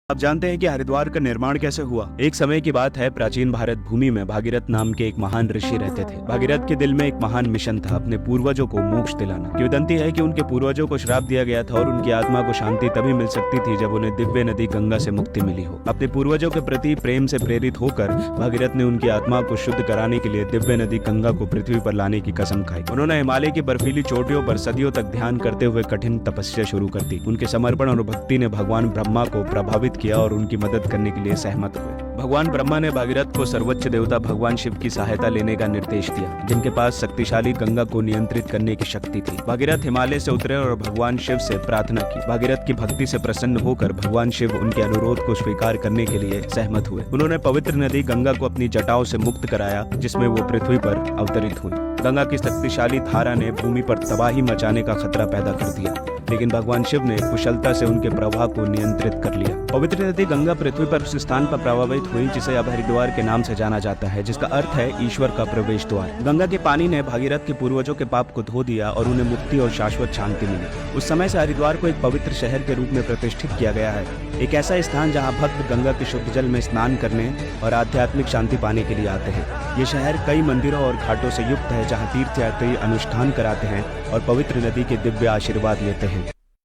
आप जानते हैं कि हरिद्वार का निर्माण कैसे हुआ? एक समय की बात है, प्राचीन भारत भूमि में भागीरथ नाम के एक महान ऋषि रहते थे। भागीरथ के दिल में एक महान मिशन था, अपने पूर्वजों को मोक्ष दिलाना। किंवदंती है कि उनके पूर्वजों को श्राप दिया गया था और उनकी आत्मा को शांति तभी मिल सकती थी जब उन्हें दिव्य नदी गंगा से मुक्ति मिली हो। अपने पूर्वजों के प्रति प्रेम से प्रेरित होकर भागीरथ ने उनकी आत्मा को शुद्ध कराने के लिए दिव्य नदी गंगा को पृथ्वी पर लाने की कसम खाई। उन्होंने हिमालय की बर्फीली चोटियों पर सदियों तक ध्यान करते हुए कठिन तपस्या शुरू कर दी। उनके समर्पण और भक्ति ने भगवान ब्रह्मा को प्रभावित किया और उनकी मदद करने के लिए सहमत हुए। भगवान ब्रह्मा ने भागीरथ को सर्वोच्च देवता भगवान शिव की सहायता लेने का निर्देश दिया, जिनके पास शक्तिशाली गंगा को नियंत्रित करने की शक्ति थी। भागीरथ हिमालय से उतरे और भगवान शिव से प्रार्थना की। भागीरथ की भक्ति से प्रसन्न होकर भगवान शिव उनके अनुरोध को स्वीकार करने के लिए सहमत हुए। उन्होंने पवित्र नदी गंगा को अपनी जटाओं से मुक्त कराया, जिसमें वो पृथ्वी पर अवतरित हुई। गंगा की शक्तिशाली धारा ने भूमि पर तबाही मचाने का खतरा पैदा कर दिया, लेकिन भगवान शिव ने कुशलता से उनके प्रवाह को नियंत्रित कर लिया। पवित्र नदी गंगा पृथ्वी पर उस स्थान पर प्रभावित हुई जिसे अब हरिद्वार के नाम से जाना जाता है, जिसका अर्थ है ईश्वर का प्रवेश द्वार। गंगा के पानी ने भागीरथ के पूर्वजों के पाप को धो दिया और उन्हें मुक्ति और शाश्वत शांति मिली। उस समय से हरिद्वार को एक पवित्र शहर के रूप में प्रतिष्ठित किया गया है, एक ऐसा स्थान जहाँ भक्त गंगा के शुद्ध जल में स्नान करने और आध्यात्मिक शांति पाने के लिए आते हैं। ये शहर कई मंदिरों और घाटों से युक्त है, जहाँ तीर्थयात्री अनुष्ठान कराते हैं और पवित्र नदी के दिव्य आशीर्वाद लेते हैं।